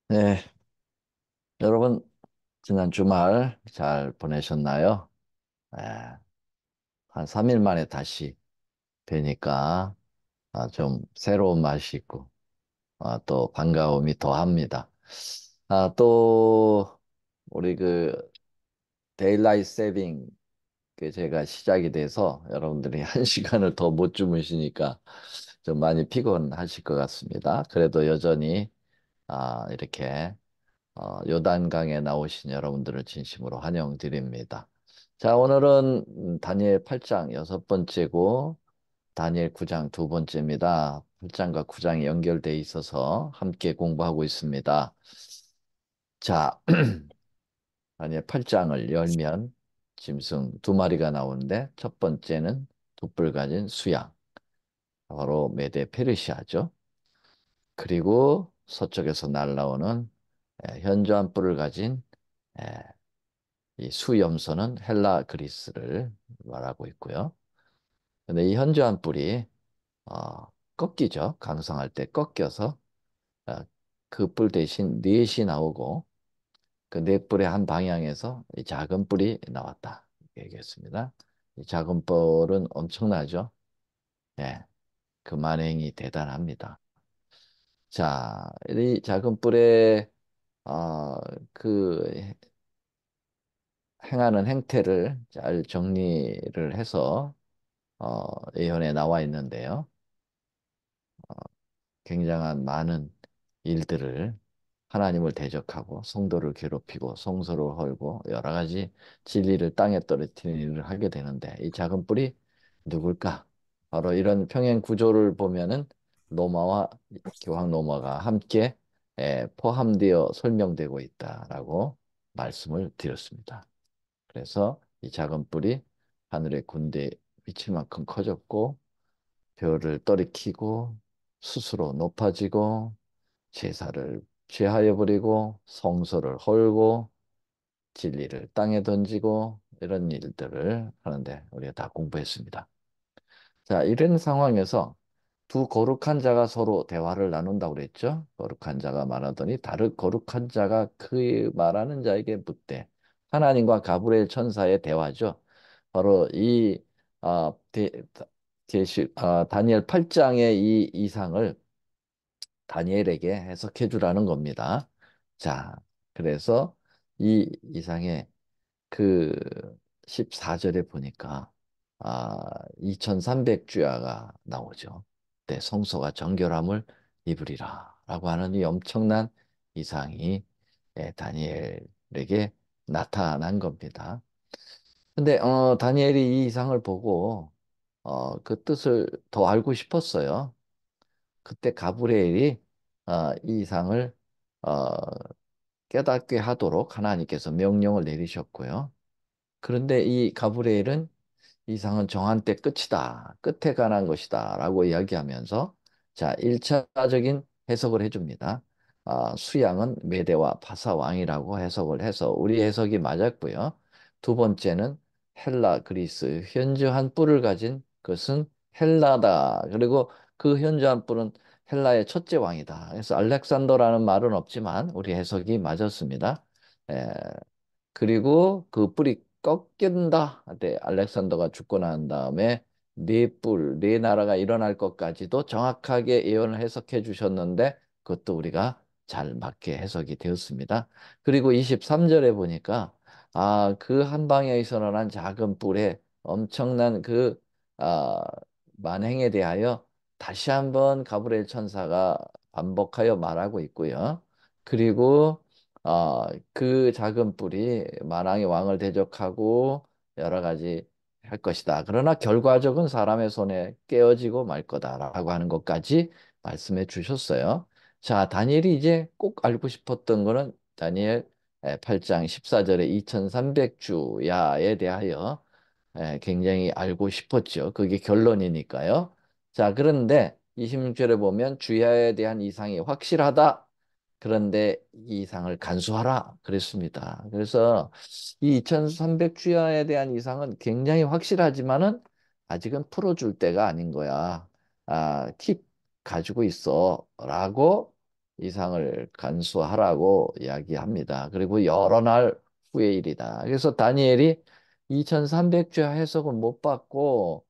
네, 여러분, 지난 주말 잘 보내셨나요? 네, 한 3일 만에 다시 뵈니까 좀 새로운 맛이 있고 또 반가움이 더합니다. 또 우리 데일라이트 세빙 제가 시작이 돼서 여러분들이 한 시간을 더 못 주무시니까 좀 많이 피곤하실 것 같습니다. 그래도 여전히 이렇게 요단강에 나오신 여러분들을 진심으로 환영드립니다. 자, 오늘은 다니엘 8장 여섯 번째고 다니엘 9장 두 번째입니다. 8장과 9장이 연결돼 있어서 함께 공부하고 있습니다. 자, 다니엘 8장을 열면 짐승 두 마리가 나오는데 첫 번째는 돛불 가진 수양, 바로 메데 페르시아죠. 그리고 서쪽에서 날라오는 현저한 뿔을 가진 이 수염소는 헬라 그리스를 말하고 있고요. 근데 이 현저한 뿔이 어, 꺾이죠. 강성할 때 꺾여서 그 뿔 대신 넷이 나오고 그 넷 뿔의 한 방향에서 이 작은 뿔이 나왔다. 이렇게 얘기했습니다. 이 작은 뿔은 엄청나죠. 네, 그 만행이 대단합니다. 자, 이 작은 뿔의 어, 그 행하는 행태를 잘 정리를 해서 예언에 나와 있는데요. 굉장한 많은 일들을 하나님을 대적하고 성도를 괴롭히고 성소를 헐고 여러 가지 진리를 땅에 떨어뜨리는 일을 하게 되는데 이 작은 뿔이 누굴까? 바로 이런 평행 구조를 보면은 노마와 교황 노마가 함께 포함되어 설명되고 있다라고 말씀을 드렸습니다. 그래서 이 작은 뿔이 하늘의 군대에 미칠 만큼 커졌고 별을 떨이키고 스스로 높아지고 제사를 취하여 버리고 성소를 헐고 진리를 땅에 던지고 이런 일들을 하는데 우리가 다 공부했습니다. 자, 이런 상황에서 두 거룩한 자가 서로 대화를 나눈다고 그랬죠. 거룩한 자가 말하더니 다른 거룩한 자가 그 말하는 자에게 묻되 하나님과 가브리엘 천사의 대화죠. 바로 이 아, 다니엘 8장의 이 이상을 다니엘에게 해석해 주라는 겁니다. 자, 그래서 이 이상의 그 14절에 보니까 2300주야가 나오죠. 네, 성소가 정결함을 입으리라 라고 하는 이 엄청난 이상이 다니엘에게 나타난 겁니다. 근데 다니엘이 이 이상을 보고 그 뜻을 더 알고 싶었어요. 그때 가브리엘이 이 이상을 어, 깨닫게 하도록 하나님께서 명령을 내리셨고요. 그런데 이 가브리엘은 이상은 정한 때 끝이다. 끝에 관한 것이다. 라고 이야기하면서 자, 1차적인 해석을 해줍니다. 수양은 메대와 파사 왕이라고 해석을 해서 우리 해석이 맞았고요. 두 번째는 헬라 그리스 현저한 뿔을 가진 것은 헬라다. 그리고 그 현저한 뿔은 헬라의 첫째 왕이다. 그래서 알렉산더라는 말은 없지만 우리 해석이 맞았습니다. 에, 그리고 그 뿔이 꺾인다. 네, 알렉산더가 죽고 난 다음에 네 뿔, 네 나라가 일어날 것까지도 정확하게 예언을 해석해 주셨는데 그것도 우리가 잘 맞게 해석이 되었습니다. 그리고 23절에 보니까 그 한 방향에서 일어난 작은 뿔에 엄청난 아, 만행에 대하여 다시 한번 가브리엘 천사가 반복하여 말하고 있고요. 그리고 그 작은 뿔이 만왕의 왕을 대적하고 여러 가지 할 것이다. 그러나 결과적은 사람의 손에 깨어지고 말 거다라고 하는 것까지 말씀해 주셨어요. 자, 다니엘이 이제 꼭 알고 싶었던 거는 다니엘 8장 14절에 2300주야에 대하여 굉장히 알고 싶었죠. 그게 결론이니까요. 자, 그런데 26절에 보면 주야에 대한 이상이 확실하다. 그런데 이 이상을 간수하라 그랬습니다. 그래서 이 2300주야에 대한 이상은 굉장히 확실하지만은 아직은 풀어줄 때가 아닌 거야. 킵 가지고 있어라고 이상을 간수하라고 이야기합니다. 그리고 여러 날 후의 일이다. 그래서 다니엘이 2300주 해석을 못 받고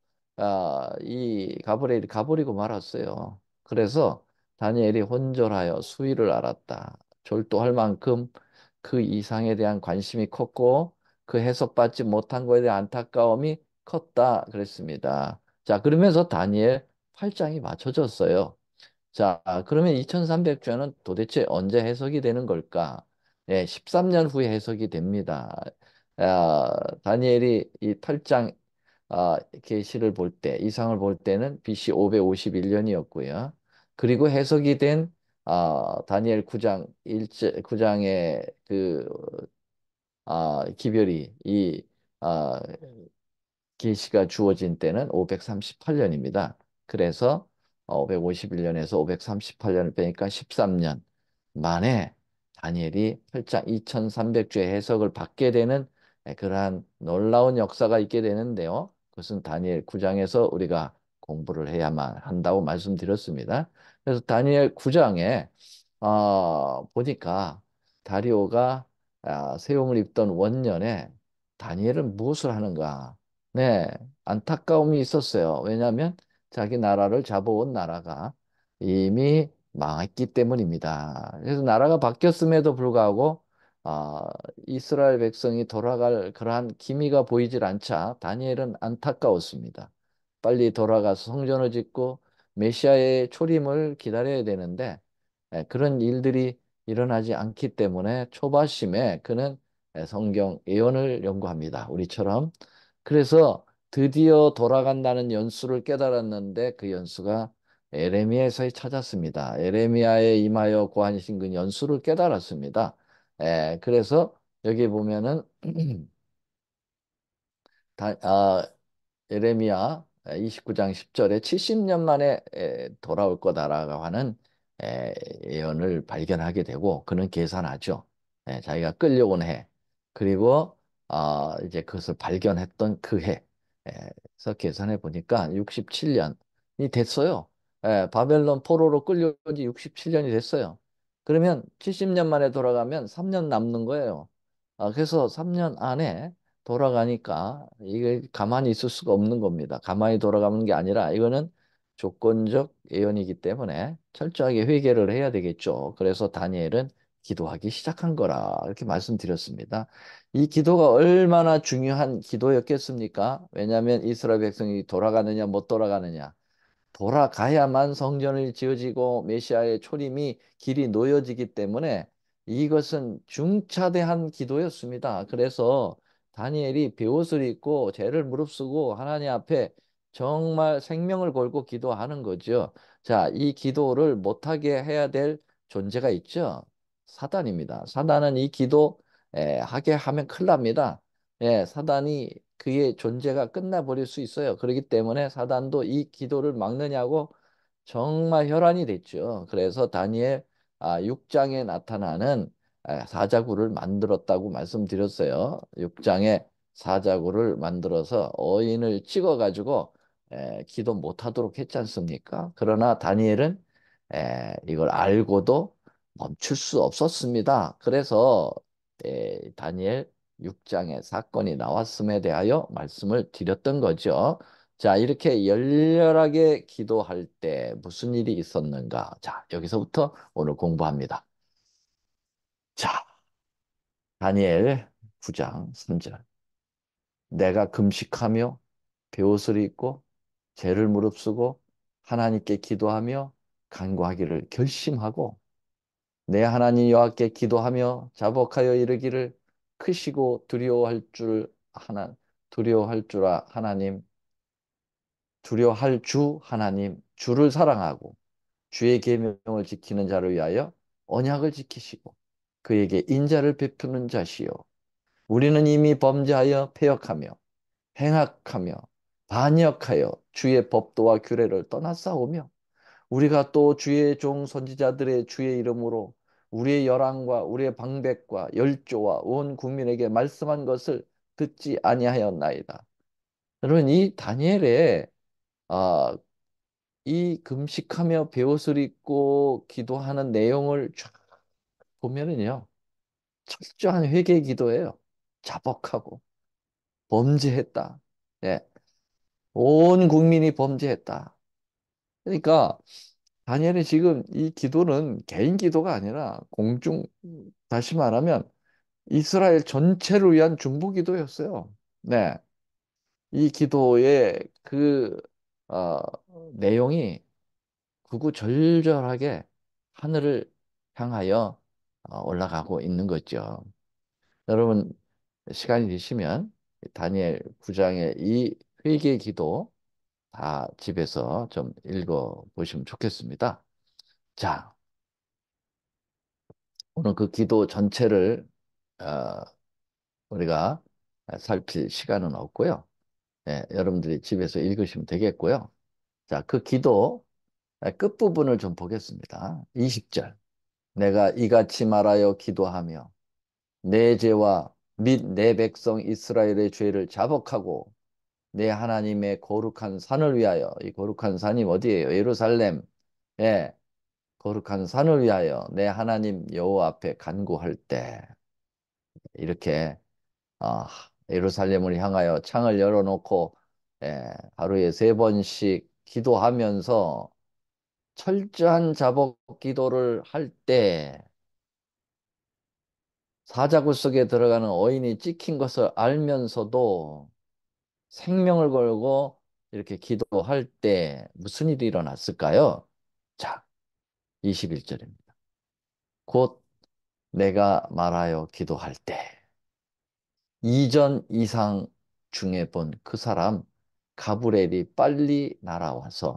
이 가브리엘이 가버리고 말았어요. 그래서 다니엘이 혼절하여 수위를 알았다. 졸도할 만큼 그 이상에 대한 관심이 컸고 그 해석받지 못한 것에 대한 안타까움이 컸다 그랬습니다. 자, 그러면서 다니엘 8장이 맞춰졌어요. 자, 그러면 2300주는 도대체 언제 해석이 되는 걸까? 예, 13년 후에 해석이 됩니다. 다니엘이 이 8장 계시를 볼 때, 이상을 볼 때는 BC 551년이었고요. 그리고 해석이 된 다니엘 9장 9장의 그 기별이 이 아, 계시가 주어진 때는 538년입니다. 그래서 551년에서 538년을 빼니까 13년 만에 다니엘이 8장 2300주의 해석을 받게 되는 그러한 놀라운 역사가 있게 되는데요. 그것은 다니엘 9장에서 우리가 공부를 해야만 한다고 말씀드렸습니다. 그래서 다니엘 9장에 보니까 다리오가 세움을 입던 원년에 다니엘은 무엇을 하는가? 네, 안타까움이 있었어요. 왜냐하면 자기 나라를 잡아온 나라가 이미 망했기 때문입니다. 그래서 나라가 바뀌었음에도 불구하고 아, 이스라엘 백성이 돌아갈 그러한 기미가 보이질 않자 다니엘은 안타까웠습니다. 빨리 돌아가서 성전을 짓고 메시아의 초림을 기다려야 되는데 그런 일들이 일어나지 않기 때문에 초바심에 그는 성경 예언을 연구합니다. 우리처럼. 그래서 드디어 돌아간다는 연수를 깨달았는데 그 연수가 에레미야에서 찾았습니다. 에레미야에 임하여 고하신 그 연수를 깨달았습니다. 그래서 여기 보면은 다, 예레미야 29장 10절에 70년 만에 돌아올 거다라고 하는 예언을 발견하게 되고 그는 계산하죠. 자기가 끌려온 해 그리고 이제 그것을 발견했던 그 해에서 계산해 보니까 67년이 됐어요. 바벨론 포로로 끌려온 지 67년이 됐어요. 그러면 70년 만에 돌아가면 3년 남는 거예요. 그래서 3년 안에 돌아가니까 이게 가만히 있을 수가 없는 겁니다. 가만히 돌아가는 게 아니라 이거는 조건적 예언이기 때문에 철저하게 회개를 해야 되겠죠. 그래서 다니엘은 기도하기 시작한 거라 이렇게 말씀드렸습니다. 이 기도가 얼마나 중요한 기도였겠습니까? 왜냐하면 이스라엘 백성이 돌아가느냐 못 돌아가느냐 돌아가야만 성전이 지어지고 메시아의 초림이 길이 놓여지기 때문에 이것은 중차대한 기도였습니다. 그래서 다니엘이 베옷을 입고 죄를 무릅쓰고 하나님 앞에 정말 생명을 걸고 기도하는 거죠. 자, 이 기도를 못하게 해야 될 존재가 있죠. 사단입니다. 사단은 이 기도 하게 하면 큰일 납니다. 사단이 그의 존재가 끝나버릴 수 있어요. 그렇기 때문에 사단도 이 기도를 막느냐고 정말 혈안이 됐죠. 그래서 다니엘 6장에 나타나는 사자굴을 만들었다고 말씀드렸어요. 6장에 사자굴을 만들어서 어인을 찍어가지고 기도 못하도록 했지 않습니까? 그러나 다니엘은 이걸 알고도 멈출 수 없었습니다. 그래서 다니엘 6장의 사건이 나왔음에 대하여 말씀을 드렸던 거죠. 자, 이렇게 열렬하게 기도할 때 무슨 일이 있었는가? 자, 여기서부터 오늘 공부합니다. 자, 다니엘 9장 3절. 내가 금식하며 베옷을 입고 죄를 무릅쓰고 하나님께 기도하며 간구하기를 결심하고 내 하나님 여호와께 기도하며 자복하여 이르기를 크시고 두려워할 줄 하나님 두려워할 주 하나님 주를 사랑하고 주의 계명을 지키는 자를 위하여 언약을 지키시고 그에게 인자를 베푸는 자시요 우리는 이미 범죄하여 패역하며 행악하며 반역하여 주의 법도와 규례를 떠나싸우며 우리가 또 주의 종 선지자들의 주의 이름으로 우리의 열왕과 우리의 방백과 열조와 온 국민에게 말씀한 것을 듣지 아니하였나이다. 여러분 이 다니엘의 아, 이 금식하며 베옷을 입고 기도하는 내용을 쫙 보면은요, 철저한 회개 기도예요. 자복하고 범죄했다. 예, 온 국민이 범죄했다. 그러니까 다니엘이 지금 이 기도는 개인 기도가 아니라 공중, 다시 말하면 이스라엘 전체를 위한 중보 기도였어요. 네, 이 기도의 어, 내용이 구구절절하게 하늘을 향하여 올라가고 있는 거죠. 여러분, 시간이 되시면 다니엘 9장의 이 회개 기도 다 집에서 좀 읽어 보시면 좋겠습니다. 자, 오늘 그 기도 전체를 어, 우리가 살필 시간은 없고요. 예, 여러분들이 집에서 읽으시면 되겠고요. 자, 그 기도 끝부분을 좀 보겠습니다. 20절. 내가 이같이 말하여 기도하며 내 죄와 및 내 백성 이스라엘의 죄를 자복하고 내 하나님의 거룩한 산을 위하여, 이 거룩한 산이 어디예요? 예루살렘. 예, 거룩한 산을 위하여 내 하나님 여호와 앞에 간구할 때 이렇게 아, 예루살렘을 향하여 창을 열어놓고 하루에 3번씩 기도하면서 철저한 자복 기도를 할 때 사자굴 속에 들어가는 어인이 찍힌 것을 알면서도 생명을 걸고 이렇게 기도할 때 무슨 일이 일어났을까요? 자, 21절입니다. 곧 내가 말하여 기도할 때 이전 이상 중에 본 그 사람 가브리엘이 빨리 날아와서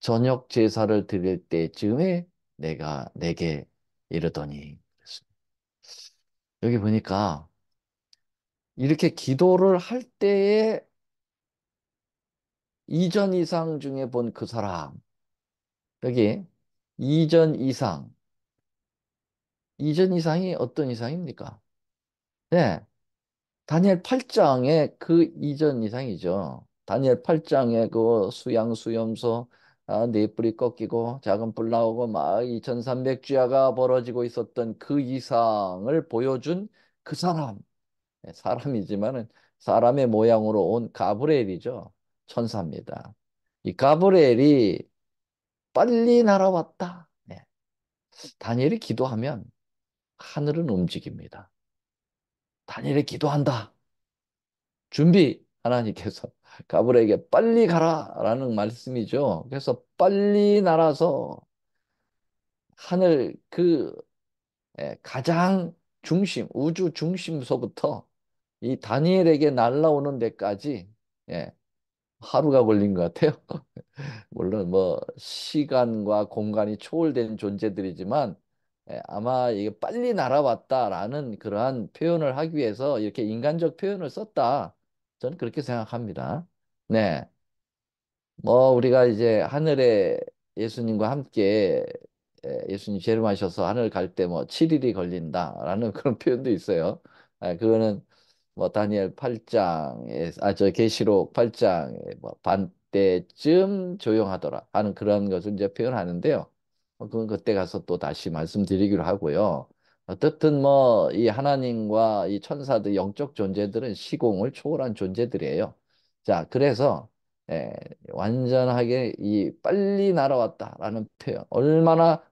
저녁 제사를 드릴 때쯤에 내가 내게 이르더니 그랬습니다. 여기 보니까 이렇게 기도를 할 때에 이전 이상 중에 본 그 사람 여기 이전 이상 이전 이상이 어떤 이상입니까? 네, 다니엘 8장의 그 이전 이상이죠. 다니엘 8장의 그 수양 수염소 네 뿔이 꺾이고 작은 뿔 나오고 막 2300주야가 벌어지고 있었던 그 이상을 보여준 그 사람. 네, 사람이지만은 사람의 모양으로 온 가브리엘이죠. 천사입니다. 이 가브리엘이 빨리 날아왔다. 네. 다니엘이 기도하면 하늘은 움직입니다. 다니엘이 기도한다. 준비! 하나님께서 가브리엘에게 빨리 가라라는 말씀이죠. 그래서 빨리 날아서 하늘 가장 중심, 우주 중심서부터 이 다니엘에게 날아오는 데까지 예, 하루가 걸린 것 같아요. 물론 뭐 시간과 공간이 초월된 존재들이지만 아마 이게 빨리 날아왔다라는 그러한 표현을 하기 위해서 이렇게 인간적 표현을 썼다. 저는 그렇게 생각합니다. 네. 뭐 우리가 이제 하늘에 예수님과 함께 예수님 재림하셔서 하늘 갈 때 뭐 7일이 걸린다라는 그런 표현도 있어요. 그거는 뭐 다니엘 8장에 저 계시록 8장에 뭐 반때쯤 조용하더라 하는 그런 것을 이제 표현하는데요. 그건 그때 가서 또 다시 말씀드리기로 하고요. 어떻든 뭐 이 하나님과 이 천사들 영적 존재들은 시공을 초월한 존재들이에요. 자, 그래서 예, 완전하게 이 빨리 날아왔다라는 표현. 얼마나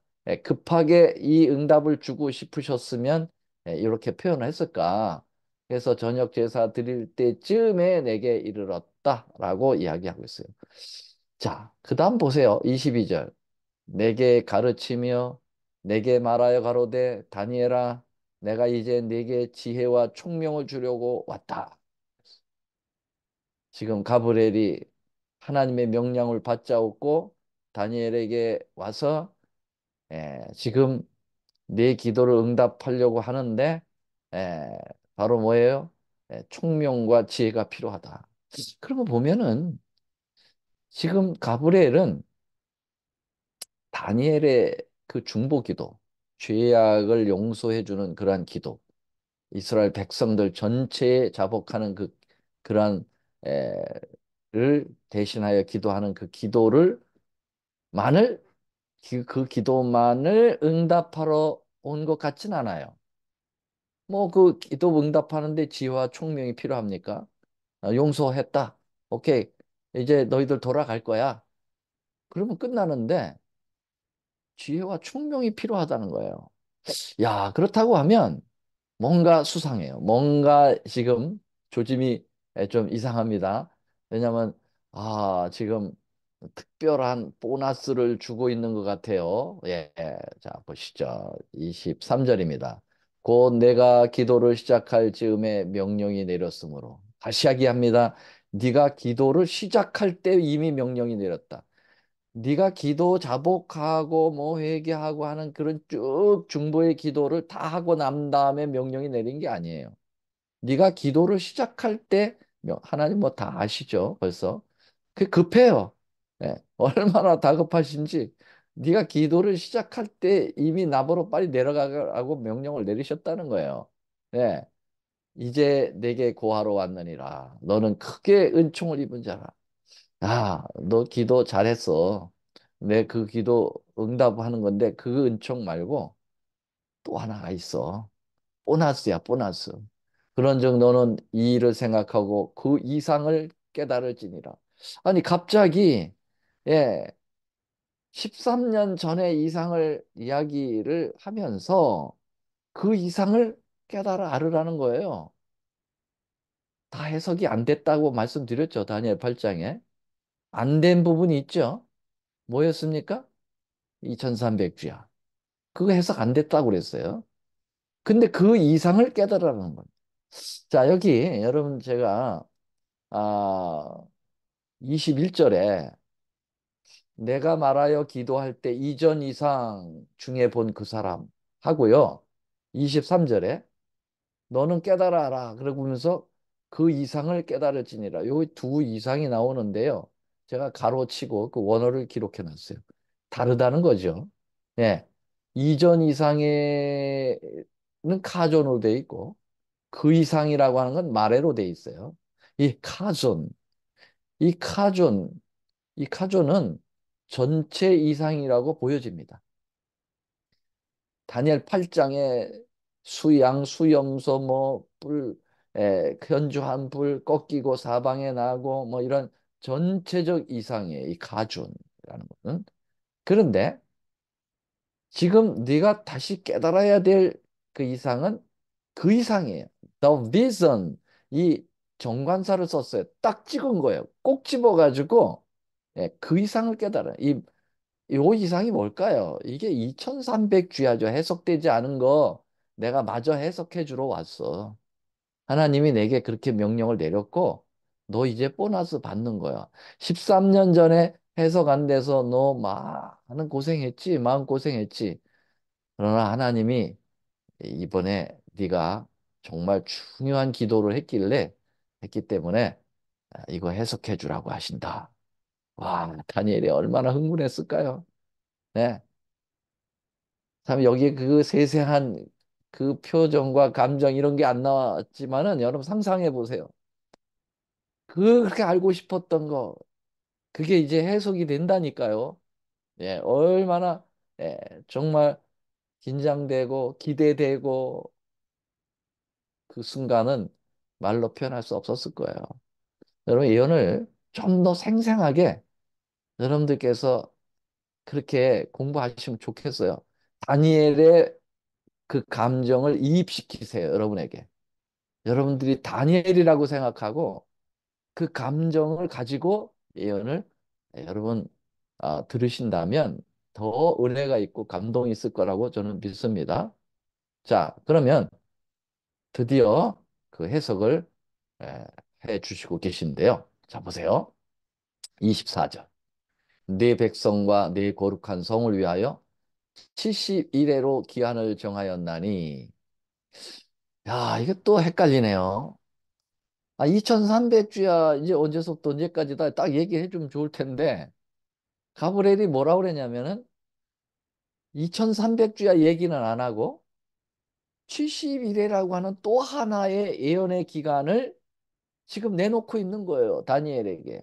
급하게 이 응답을 주고 싶으셨으면 이렇게 표현을 했을까? 그래서 저녁 제사 드릴 때쯤에 내게 이르렀다라고 이야기하고 있어요. 자, 그다음 보세요. 22절. 내게 가르치며 내게 말하여 가로되 다니엘아 내가 이제 내게 지혜와 총명을 주려고 왔다. 지금 가브리엘이 하나님의 명령을 받자었고 다니엘에게 와서 지금 내 기도를 응답하려고 하는데 에, 바로 뭐예요? 총명과 지혜가 필요하다. 그런 거 보면은 지금 가브리엘은 다니엘의 그 중보 기도, 죄악을 용서해 주는 그러한 기도, 이스라엘 백성들 전체에 자복하는 그러한 를 대신하여 기도하는 그 기도를 그 기도만을 응답하러 온 것 같진 않아요. 뭐 그 기도 응답하는데 지혜와 총명이 필요합니까? 용서했다. 오케이. 이제 너희들 돌아갈 거야. 그러면 끝나는데 지혜와 총명이 필요하다는 거예요. 야, 그렇다고 하면 뭔가 수상해요. 뭔가 지금 조짐이 좀 이상합니다. 왜냐하면 지금 특별한 보너스를 주고 있는 것 같아요. 예, 자 보시죠. 23절입니다. 곧 내가 기도를 시작할 즈음에 명령이 내렸으므로 다시 이야기합니다. 네가 기도를 시작할 때 이미 명령이 내렸다. 네가 기도 자복하고 뭐 회개하고 하는 그런 쭉 중보의 기도를 다 하고 난 다음에 명령이 내린 게 아니에요. 네가 기도를 시작할 때 하나님 뭐 다 아시죠? 벌써. 그 급해요. 예, 얼마나 다급하신지 네가 기도를 시작할 때 이미 나보러 빨리 내려가라고 명령을 내리셨다는 거예요. 예, 이제 내게 고하러 왔느니라. 너는 크게 은총을 입은 자라. 너 기도 잘했어. 내 그 기도 응답하는 건데 그 은총 말고 또 하나가 있어. 보너스야, 보너스. 그런즉 너는 이 일을 생각하고 그 이상을 깨달을지니라. 아니 갑자기 예, 13년 전의 이상을 이야기를 하면서 그 이상을 깨달아 알으라는 거예요. 다 해석이 안 됐다고 말씀드렸죠. 다니엘 8장에. 안 된 부분이 있죠. 뭐였습니까? 2300주야. 그거 해석 안 됐다고 그랬어요. 근데 그 이상을 깨달으라는 거예요. 자, 여기 여러분 제가 아 21절에 내가 말하여 기도할 때 이전 이상 중에 본 그 사람 하고요. 23절에 너는 깨달아라. 그러면서 그 이상을 깨달을지니라. 요 두 이상이 나오는데요. 제가 가로치고 그 원어를 기록해 놨어요. 다르다는 거죠. 예. 이전 이상에는 카존으로 돼 있고 그 이상이라고 하는 건 마레로 돼 있어요. 이 카존, 이 카존, 이 카존은 전체 이상이라고 보여집니다. 다니엘 8장에 수양, 수염소, 뭐, 현주한 불 꺾이고 사방에 나고 뭐 이런 전체적 이상이에요. 이 가준이라는 거는. 그런데 지금 네가 다시 깨달아야 될 그 이상은 그 이상이에요. The vision. 이 정관사를 썼어요. 딱 찍은 거예요. 꼭 집어가지고 그 이상을 깨달아. 요 이상이 뭘까요? 이게 2300주야죠. 해석되지 않은 거 내가 마저 해석해 주러 왔어. 하나님이 내게 그렇게 명령을 내렸고 너 이제 보너스 받는 거야. 13년 전에 해석 안 돼서 너 많은 고생했지. 마음 고생했지. 그러나 하나님이 이번에 네가 정말 중요한 기도를 했기 때문에 이거 해석해 주라고 하신다. 와, 다니엘이 얼마나 흥분했을까요? 네. 참 여기 그 세세한 그 표정과 감정 이런 게 안 나왔지만은 여러분 상상해 보세요. 그렇게 알고 싶었던 거 그게 이제 해석이 된다니까요. 예, 얼마나 예, 정말 긴장되고 기대되고 그 순간은 말로 표현할 수 없었을 거예요. 여러분 예언을 좀 더 생생하게 여러분들께서 그렇게 공부하시면 좋겠어요. 다니엘의 그 감정을 이입시키세요, 여러분에게. 여러분들이 다니엘이라고 생각하고 그 감정을 가지고 예언을 여러분 들으신다면 더 은혜가 있고 감동이 있을 거라고 저는 믿습니다. 자, 그러면 드디어 그 해석을 에, 해 주시고 계신데요. 자, 보세요. 24절. 네 백성과 네 거룩한 성을 위하여 71회로 기한을 정하였나니 야, 이게 또 헷갈리네요. 2300주야 이제 언제서부터 언제까지다 딱 얘기해 주면 좋을 텐데 가브리엘이 뭐라고 그랬냐면은 2300주야 얘기는 안 하고 71회라고 하는 또 하나의 예언의 기간을 지금 내놓고 있는 거예요. 다니엘에게.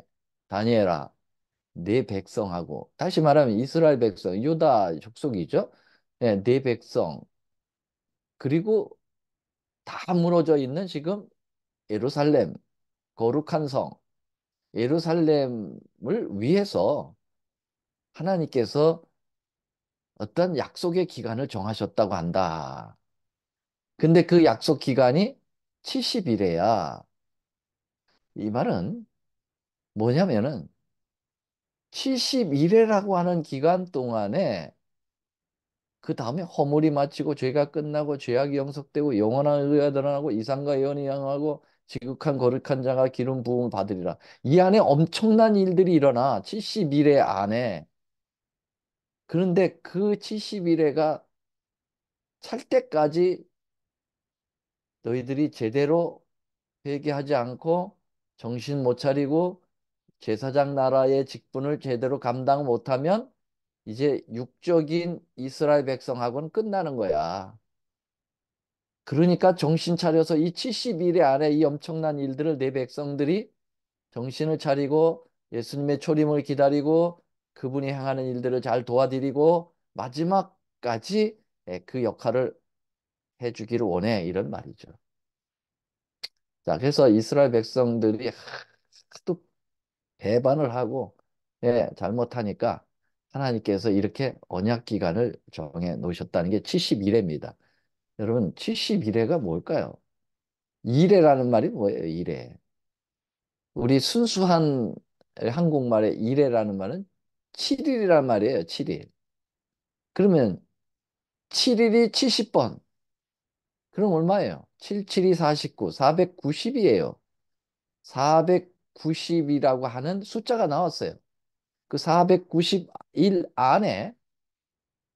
다니엘아, 내 백성하고, 다시 말하면 이스라엘 백성, 유다 족속이죠. 예, 내 백성, 그리고 다 무너져 있는 지금 예루살렘, 거룩한 성, 예루살렘을 위해서 하나님께서 어떤 약속의 기간을 정하셨다고 한다. 근데 그 약속 기간이 70일이야. 이 말은 뭐냐면은 71회라고 하는 기간 동안에 그 다음에 허물이 마치고 죄가 끝나고 죄악이 영속되고 영원한 의가 드러나고 이상과 예언이 양하고 지극한 거룩한 자가 기름 부음을 받으리라. 이 안에 엄청난 일들이 일어나 71회 안에. 그런데 그 71회가 찰 때까지 너희들이 제대로 회개하지 않고 정신 못 차리고 제사장 나라의 직분을 제대로 감당 못하면 이제 육적인 이스라엘 백성하고는 끝나는 거야. 그러니까 정신 차려서 이 70일의 안에 이 엄청난 일들을 내 백성들이 정신을 차리고 예수님의 초림을 기다리고 그분이 행하는 일들을 잘 도와드리고 마지막까지 그 역할을 해주기를 원해. 이런 말이죠. 자, 그래서 이스라엘 백성들이 하도 배반을 하고 잘못하니까 하나님께서 이렇게 언약 기간을 정해 놓으셨다는 게 71회입니다. 여러분, 71회가 뭘까요? 이래라는 말이 뭐예요? 이래. 우리 순수한 한국말의 이래라는 말은 7일이란 말이에요. 7일. 그러면 7일이 70번. 그럼 얼마예요? 7, 7이 49, 490이에요. 490이라고 하는 숫자가 나왔어요. 그 490일 안에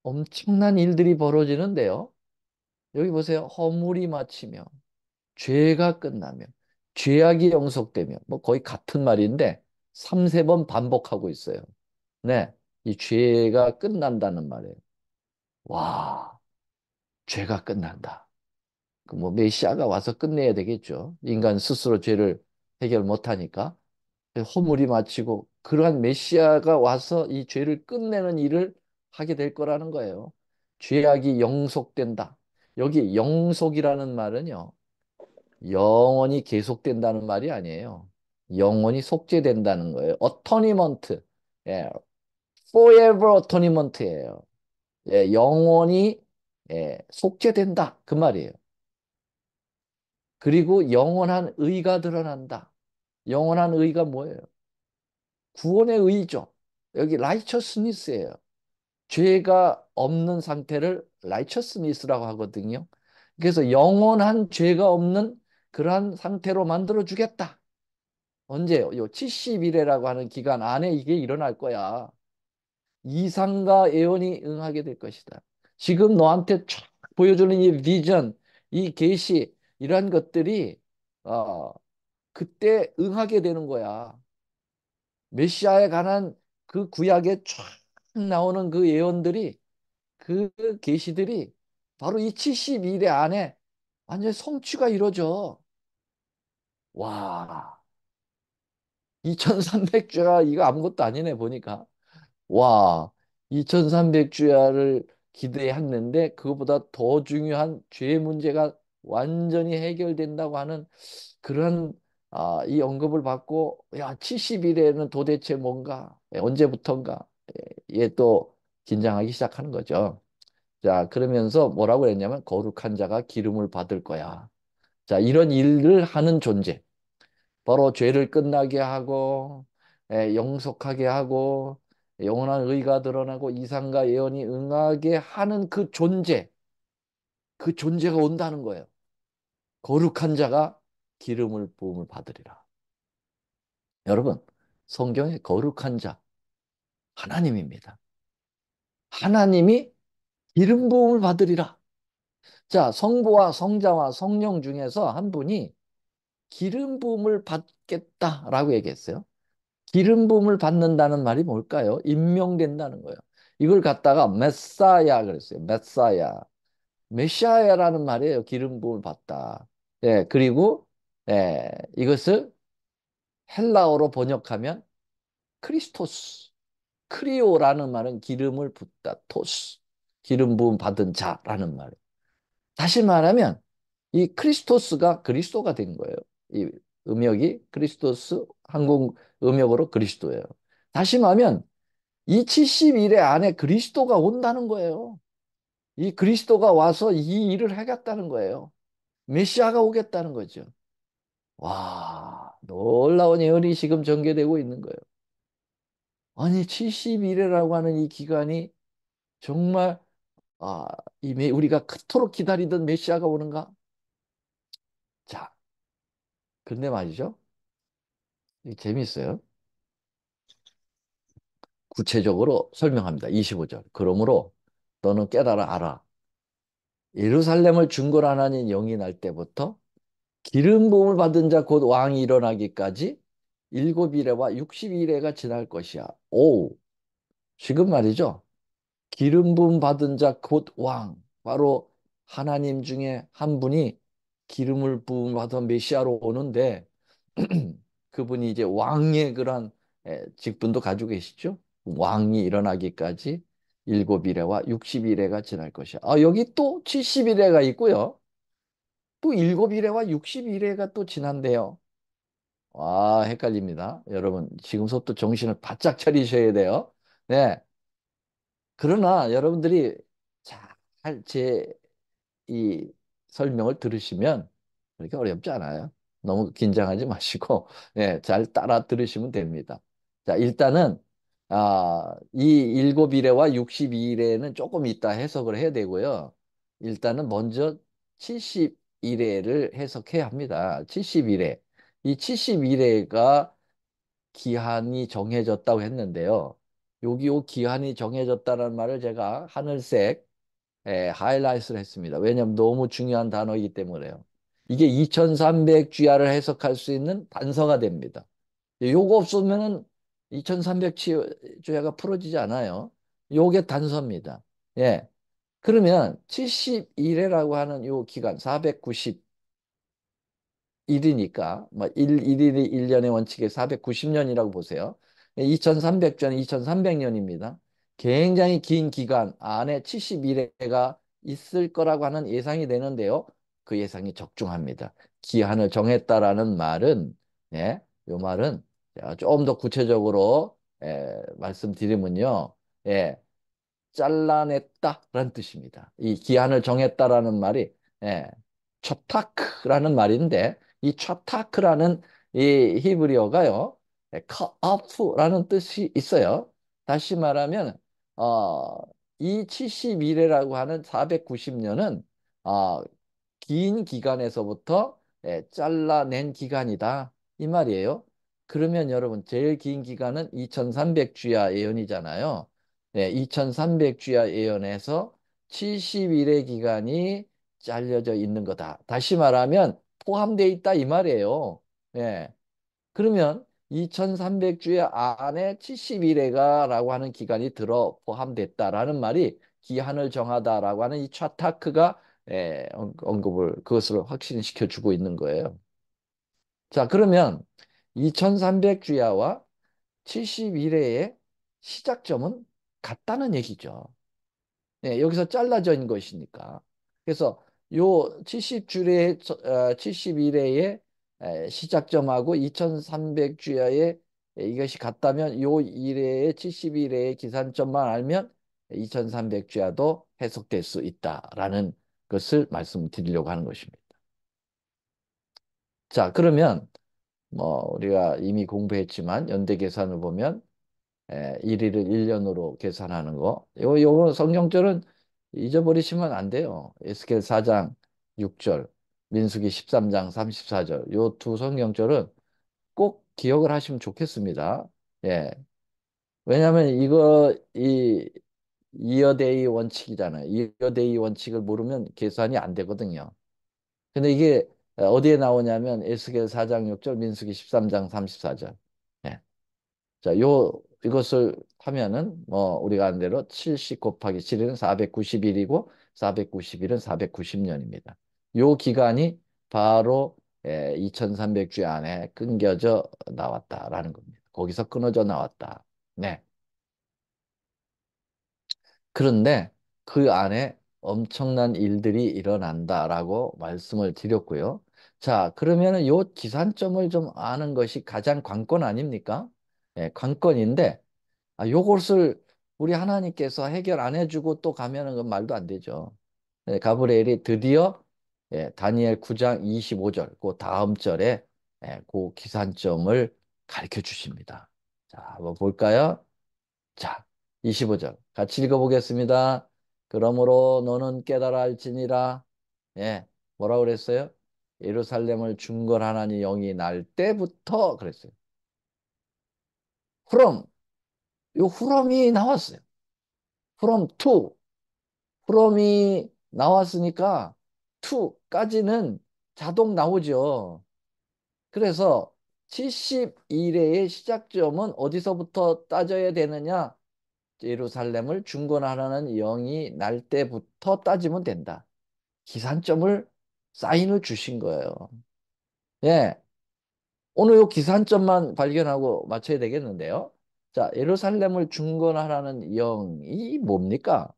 엄청난 일들이 벌어지는데요. 여기 보세요. 허물이 마치며, 죄가 끝나며, 죄악이 영속되며, 뭐 거의 같은 말인데, 3~4번 반복하고 있어요. 네. 이 죄가 끝난다는 말이에요. 와, 죄가 끝난다. 그 뭐 메시아가 와서 끝내야 되겠죠. 인간 스스로 죄를 해결 못하니까. 허물이 마치고 그러한 메시아가 와서 이 죄를 끝내는 일을 하게 될 거라는 거예요. 죄악이 영속된다. 여기 영속이라는 말은요. 영원히 계속된다는 말이 아니에요. 영원히 속죄된다는 거예요. 어토니먼트. 예, forever atonement예요. 예, 영원히 속죄된다. 그 말이에요. 그리고 영원한 의가 드러난다. 영원한 의가 뭐예요? 구원의 의죠. 여기 righteousness예요. 죄가 없는 상태를 righteousness라고 하거든요. 그래서 영원한 죄가 없는 그러한 상태로 만들어 주겠다. 언제요? 요 70일이라고 하는 기간 안에 이게 일어날 거야. 이상과 예언이 응하게 될 것이다. 지금 너한테 쫙 보여주는 이 비전, 이 계시, 이러한 것들이 어, 그때 응하게 되는 거야. 메시아에 관한 그 구약에 쫙 나오는 그 예언들이 그 계시들이 바로 이 72일 안에 완전히 성취가 이루어져. 와, 2300주야 이거 아무것도 아니네 보니까. 와, 2300주야를 기대했는데 그거보다 더 중요한 죄 문제가 완전히 해결된다고 하는 그런 이 언급을 받고 야, 70일에는 도대체 뭔가 언제부턴가 얘 또 긴장하기 시작하는 거죠. 자, 그러면서 뭐라고 했냐면 거룩한 자가 기름을 받을 거야. 자, 이런 일을 하는 존재. 바로 죄를 끝나게 하고 영속하게 하고 영원한 의가 드러나고 이상과 예언이 응하게 하는 그 존재. 그 존재가 온다는 거예요. 거룩한 자가 기름을 부음을 받으리라. 여러분, 성경의 거룩한 자 하나님입니다. 하나님이 기름 부음을 받으리라. 자, 성부와 성자와 성령 중에서 한 분이 기름 부음을 받겠다라고 얘기했어요. 기름 부음을 받는다는 말이 뭘까요? 임명된다는 거예요. 이걸 갖다가 메사야 그랬어요. 메사야. 메시아야라는 말이에요. 기름 부음을 받다. 예, 그리고 이것을 헬라어로 번역하면 크리스토스. 크리오라는 말은 기름을 붓다, 토스, 기름 부음 받은 자라는 말이에요. 다시 말하면 이 크리스토스가 그리스도가 된 거예요. 이 음역이 크리스토스 한국 음역으로 그리스도예요. 다시 말하면 이 70일의 안에 그리스도가 온다는 거예요. 이 그리스도가 와서 이 일을 하겠다는 거예요. 메시아가 오겠다는 거죠. 와, 놀라운 예언이 지금 전개되고 있는 거예요. 아니, 70일이라고 하는 이 기간이 정말 아, 우리가 그토록 기다리던 메시아가 오는가? 자, 근데 말이죠. 이 재미있어요. 구체적으로 설명합니다. 25절. 그러므로 너는 깨달아 알아. 예루살렘을 중건하나니 영이 날 때부터 기름 부음을 받은 자 곧 왕이 일어나기까지 일곱 이레와 60이레가 지날 것이야. 오, 지금 말이죠. 기름 부음 받은 자 곧 왕. 바로 하나님 중에 한 분이 기름을 부음 받은 메시아로 오는데 그분이 이제 왕의 그런 직분도 가지고 계시죠. 왕이 일어나기까지 일곱 이레와 60이레가 지날 것이야. 아, 여기 또 70이레가 있고요. 또 일곱 이레와 60이레가 또 지난대요. 와, 헷갈립니다. 여러분, 지금부터 정신을 바짝 차리셔야 돼요. 네. 그러나 여러분들이 잘 이 설명을 들으시면 그렇게 어렵지 않아요. 너무 긴장하지 마시고, 예, 잘 따라 들으시면 됩니다. 자, 일단은, 이 일곱 일회와 62일회는 조금 이따 해석을 해야 되고요. 일단은 먼저 71회를 해석해야 합니다. 71회. 이 71회가 기한이 정해졌다고 했는데요. 여기 요 기한이 정해졌다는 말을 제가 하늘색 하이라이트를 했습니다. 왜냐하면 너무 중요한 단어이기 때문에요. 이게 2300주야를 해석할 수 있는 단서가 됩니다. 요거 없으면은 2300주야가 풀어지지 않아요. 요게 단서입니다. 예. 그러면 71회라고 하는 요 기간 490 1이니까 뭐 1일이 1년의 원칙에 490년이라고 보세요. 2300주는 2300년입니다. 굉장히 긴 기간 안에 71회가 있을 거라고 하는 예상이 되는데요. 그 예상이 적중합니다. 기한을 정했다라는 말은 예, 요 말은 좀 더 구체적으로 말씀드리면요. 예, 잘라냈다라는 뜻입니다. 이 기한을 정했다라는 말이 예, 초타크라는 말인데 이 초타크라는 이 히브리어가요. 컷오프라는 뜻이 있어요. 다시 말하면 어, 이 71회라고 하는 490년은 긴 기간에서부터 잘라낸 기간이다. 이 말이에요. 그러면 여러분 제일 긴 기간은 2300주야 예언이잖아요. 네, 2300주야 예언에서 70일의 기간이 잘려져 있는 거다. 다시 말하면 포함되어 있다 이 말이에요. 예. 그러면 2300주야 안에 70일에가라고 하는 기간이 들어 포함됐다라는 말이 기한을 정하다라고 하는 이 차타크가 언급을 그것을 확신시켜 주고 있는 거예요. 자, 그러면 2300주야와 71회의 시작점은 같다는 얘기죠. 네, 여기서 잘라져 있는 것이니까. 그래서 요 70주례, 71회의 시작점하고 2300주야의 이것이 같다면 요 1회의 71회의 기산점만 알면 2300주야도 해석될 수 있다라는 것을 말씀드리려고 하는 것입니다. 자, 그러면 뭐 우리가 이미 공부했지만 연대 계산을 보면 1일을 1년으로 계산하는 거. 요거 성경절은 잊어버리시면 안 돼요. 에스겔 4장 6절, 민수기 13장 34절. 요 두 성경절은 꼭 기억을 하시면 좋겠습니다. 예. 왜냐하면 이 이어데이 원칙이잖아요. 이어데이 원칙을 모르면 계산이 안 되거든요. 근데 이게 어디에 나오냐면 에스겔 4장 6절, 민수기 13장 34절. 자, 이것을 하면은, 우리가 한 대로 70 곱하기 7은 490일이고, 490일은 490년입니다. 요 기간이 바로 2300주 안에 끊겨져 나왔다라는 겁니다. 거기서 끊어져 나왔다. 네. 그런데 그 안에 엄청난 일들이 일어난다라고 말씀을 드렸고요. 자, 그러면은 요 기산점을 좀 아는 것이 가장 관건 아닙니까? 예, 관건인데, 요것을 우리 하나님께서 해결 안 해주고 또 가면은 그 말도 안 되죠. 예, 가브리엘이 드디어 다니엘 9장 25절, 그 다음 절에 그 기산점을 가르쳐 주십니다. 자, 한번 볼까요? 자, 25절 같이 읽어보겠습니다. 그러므로 너는 깨달아 알지니라. 예, 뭐라고 그랬어요? 예루살렘을 중건하나니 영이 날 때부터 그랬어요. from, 요 from이 나왔어요. from to, from이 나왔으니까 to까지는 자동 나오죠. 그래서 71회의 시작점은 어디서부터 따져야 되느냐? 예루살렘을 중건하라는 영이 날 때부터 따지면 된다. 기산점을 사인을 주신 거예요. 예. 오늘 요 기산점만 발견하고 맞춰야 되겠는데요. 자, 예루살렘을 중건하라는 영이 뭡니까?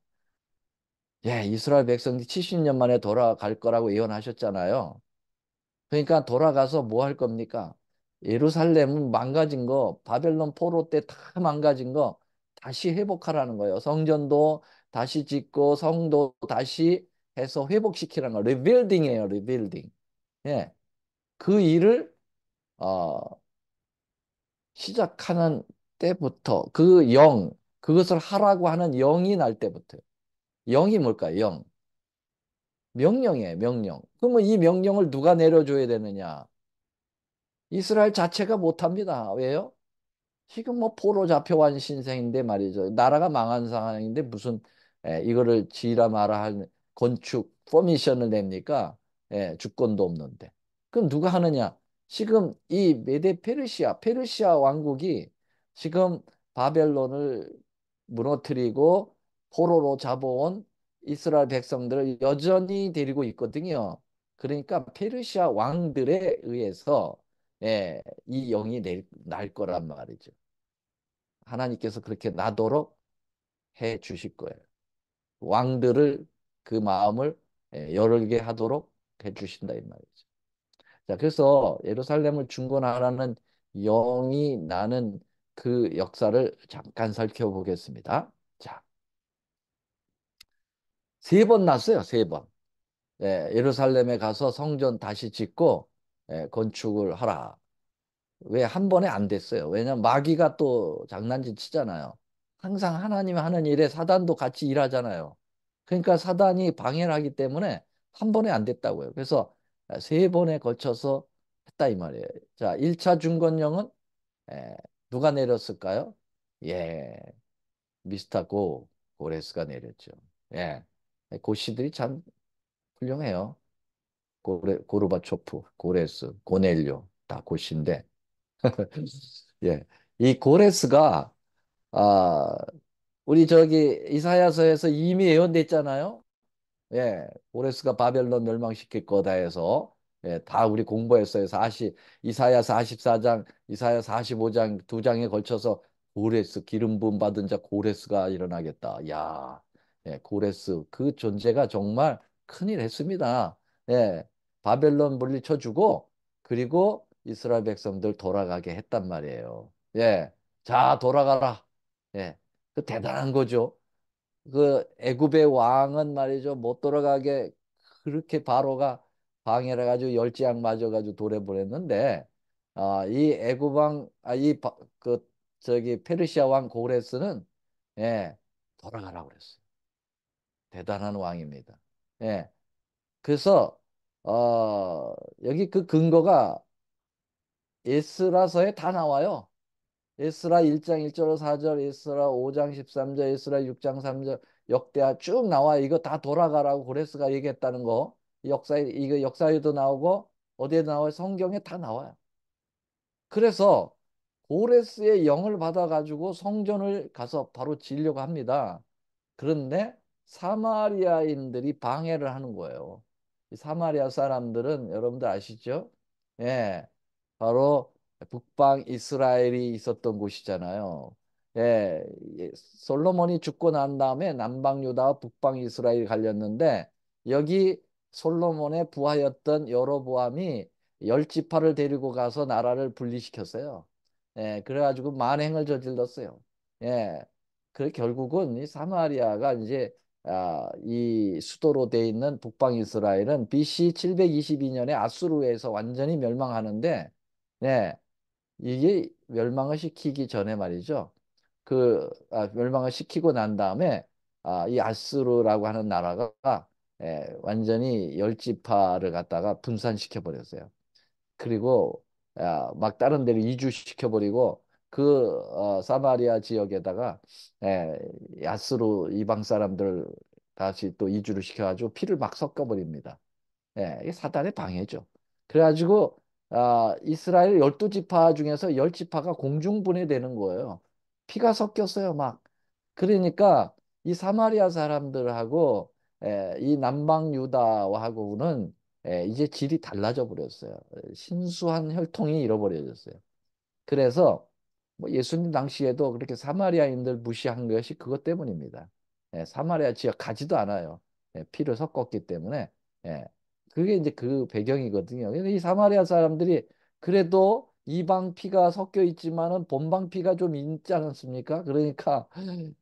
예, 이스라엘 백성들이 70년 만에 돌아갈 거라고 예언하셨잖아요. 그러니까 돌아가서 뭐 할 겁니까? 예루살렘은 망가진 거, 바벨론 포로 때 다 망가진 거 다시 회복하라는 거예요. 성전도 다시 짓고 성도 다시 해서 회복시키라는 거. 리빌딩이에요, 리빌딩. 예. 그 일을 어, 시작하는 때부터 그 영, 그것을 하라고 하는 영이 날 때부터. 영이 뭘까요? 영. 명령이에요, 명령. 그러면 이 명령을 누가 내려줘야 되느냐? 이스라엘 자체가 못합니다. 왜요? 지금 뭐 포로 잡혀간 신생인데 말이죠. 나라가 망한 상황인데 무슨 이거를 지라 마라 할 건축 퍼미션을 냅니까? 주권도 없는데. 그럼 누가 하느냐? 지금 이 메데 페르시아 왕국이 지금 바벨론을 무너뜨리고 포로로 잡아온 이스라엘 백성들을 여전히 데리고 있거든요. 그러니까 페르시아 왕들에 의해서 이 영이 날 거란 말이죠. 하나님께서 그렇게 나도록 해 주실 거예요. 왕들을 그 마음을 열게 하도록 해 주신다 이 말이죠. 자, 그래서 예루살렘을 중건하라는 영이 나는 그 역사를 잠깐 살펴보겠습니다. 자, 세 번 났어요, 세 번. 예루살렘에 가서 성전 다시 짓고 건축을 하라. 왜 한 번에 안 됐어요? 왜냐면 마귀가 또 장난질 치잖아요. 항상 하나님 하는 일에 사단도 같이 일하잖아요. 그러니까 사단이 방해를 하기 때문에 한 번에 안 됐다고요. 그래서 세 번에 걸쳐서 했다 이 말이에요. 자, 1차 중건령은 에, 누가 내렸을까요? 예, 미스터 고레스가 내렸죠. 예, 고씨들이 참 훌륭해요. 고르바초프, 고레스, 고넬료 다 고씨인데 예. 이 고레스가 아 우리 저기 이사야서에서 이미 예언됐잖아요. 예. 고레스가 바벨론 멸망시킬 거다 해서 다 우리 공부했어요. 이사야 44장, 이사야 45장 두 장에 걸쳐서 고레스 기름 부음 받은 자 고레스가 일어나겠다. 야. 고레스 그 존재가 정말 큰일 했습니다. 예. 바벨론 물리쳐 주고 그리고 이스라엘 백성들 돌아가게 했단 말이에요. 예. 자, 돌아가라. 예. 그 대단한 거죠. 그 애굽의 왕은 말이죠 못 돌아가게 그렇게 바로가 방해를 해가지고 열지양 맞아가지고 돌에 보냈는데 이 애굽 왕이그 저기 페르시아 왕 고레스는 예 돌아가라고 그랬어요. 대단한 왕입니다. 예 그래서 여기 그 근거가 에스라서에 다 나와요. 에스라 1장 1절로 4절, 에스라 5장 13절, 에스라 6장 3절, 역대하 쭉 나와. 이거 다 돌아가라고 고레스가 얘기했다는 거. 이거 역사에도 나오고 어디에도 나와요. 성경에 다 나와요. 그래서 고레스의 영을 받아가지고 성전을 가서 바로 지으려고 합니다. 그런데 사마리아인들이 방해를 하는 거예요. 이 사마리아 사람들은 여러분들 아시죠? 예, 바로 북방 이스라엘이 있었던 곳이잖아요. 예, 솔로몬이 죽고 난 다음에 남방 유다와 북방 이스라엘이 갈렸는데 여기 솔로몬의 부하였던 여로보암이 열 지파를 데리고 가서 나라를 분리시켰어요. 예, 그래가지고 만행을 저질렀어요. 예, 그 결국은 이 사마리아가 이제 이 수도로 돼 있는 북방 이스라엘은 BC 722년에 아수르에서 완전히 멸망하는데, 네, 이게 멸망을 시키기 전에 말이죠. 멸망을 시키고 난 다음에 이 아수르라고 하는 나라가 완전히 열 지파를 갖다가 분산시켜 버렸어요. 그리고 막 다른 데로 이주시켜 버리고 사마리아 지역에다가 예, 야스로 이방 사람들 다시 또 이주를 시켜가지고 피를 막 섞어 버립니다. 예, 이게 사단의 방해죠. 그래가지고 이스라엘 12지파 중에서 10지파가 공중분해되는 거예요. 피가 섞였어요, 막. 그러니까 이 사마리아 사람들하고 이 남방 유다하고는 이제 질이 달라져 버렸어요. 신수한 혈통이 잃어버려졌어요. 그래서 뭐 예수님 당시에도 그렇게 사마리아인들 무시한 것이 그것 때문입니다. 사마리아 지역 가지도 않아요. 피를 섞었기 때문에. 예, 그게 이제 그 배경이거든요. 근데 이 사마리아 사람들이 그래도 이방 피가 섞여 있지만은 본방 피가 좀 있지 않습니까? 그러니까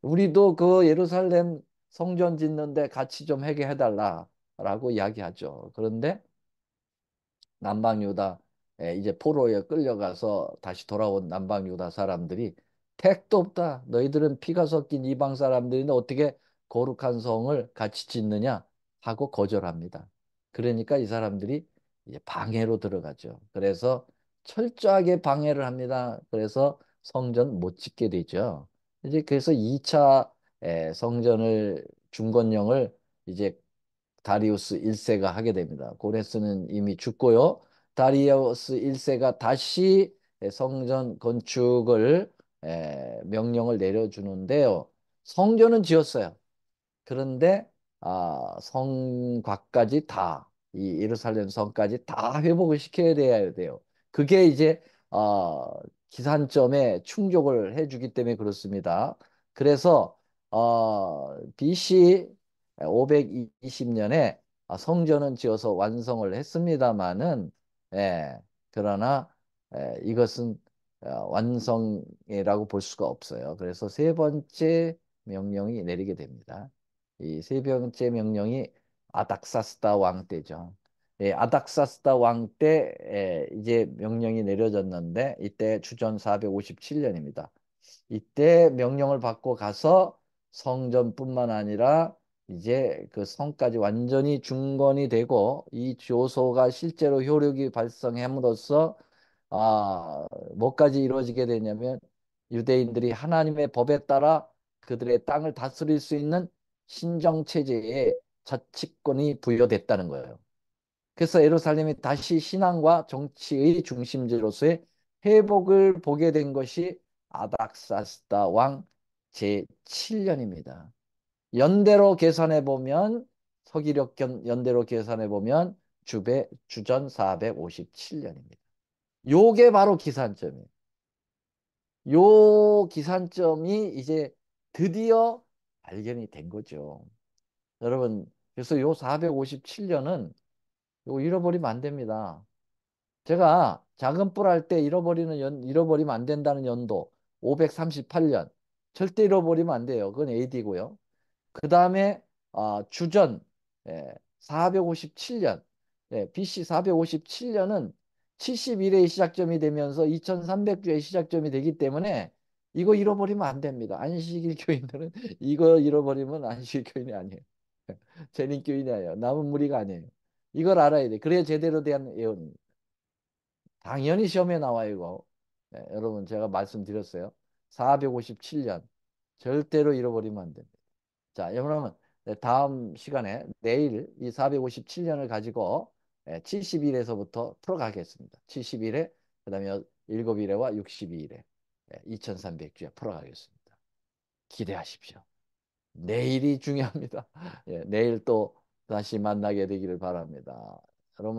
우리도 그 예루살렘 성전 짓는데 같이 좀 하게 해달라라고 이야기하죠. 그런데 남방 유다 이제 포로에 끌려가서 다시 돌아온 남방 유다 사람들이 택도 없다. 너희들은 피가 섞인 이방 사람들인데 어떻게 거룩한 성을 같이 짓느냐 하고 거절합니다. 그러니까 이 사람들이 이제 방해로 들어가죠. 그래서 철저하게 방해를 합니다. 그래서 성전 못 짓게 되죠. 이제 그래서 2차 성전을 중건령을 이제 다리우스 1세가 하게 됩니다. 고레스는 이미 죽고요. 다리우스 1세가 다시 성전 건축을 명령을 내려주는데요. 성전은 지었어요. 그런데 성곽까지 다, 이 예루살렘 성까지 다 회복을 시켜야 돼요. 그게 이제 기산점에 충족을 해주기 때문에 그렇습니다. 그래서 BC 520년에 성전은 지어서 완성을 했습니다마는, 예, 그러나 이것은 완성이라고 볼 수가 없어요. 그래서 세 번째 명령이 내리게 됩니다. 이 세 번째 명령이 아닥사스다 왕 때죠. 예, 아닥사스다 왕 때 이제 명령이 내려졌는데 이때 주전 457년입니다. 이때 명령을 받고 가서 성전뿐만 아니라 이제 그 성까지 완전히 중건이 되고 이 조소가 실제로 효력이 발생함으로써 뭐까지 이루어지게 되냐면 유대인들이 하나님의 법에 따라 그들의 땅을 다스릴 수 있는 신정 체제에 자치권이 부여됐다는 거예요. 그래서 예루살렘이 다시 신앙과 정치의 중심지로서의 회복을 보게 된 것이 아닥사스다 왕 제7년입니다. 연대로 계산해 보면 서기력 연대로 계산해 보면 주전 457년입니다. 요게 바로 기산점이에요. 요 기산점이 이제 드디어 발견이 된 거죠. 여러분, 그래서 요 457년은 요 잃어버리면 안 됩니다. 제가 작은 뿔 할 때 잃어버리면 안 된다는 연도 538년. 절대 잃어버리면 안 돼요. 그건 AD고요. 그 다음에 주전 457년, BC 457년은 71의 시작점이 되면서 2300주의 시작점이 되기 때문에 이거 잃어버리면 안 됩니다. 안식일 교인들은 이거 잃어버리면 안식일 교인이 아니에요. 재림 교인이 아니에요. 남은 무리가 아니에요. 이걸 알아야 돼. 그래야 제대로 된 예언입니다. 당연히 시험에 나와요, 이거. 여러분, 제가 말씀드렸어요. 457년. 절대로 잃어버리면 안 됩니다. 자, 여러분, 다음 시간에 내일 이 457년을 가지고 70일에서부터 풀어가겠습니다. 70일에, 그 다음에 7일에와 62일에 2300주에 풀어가겠습니다. 기대하십시오. 내일이 중요합니다. 예, 내일 또 다시 만나게 되기를 바랍니다. 여러분,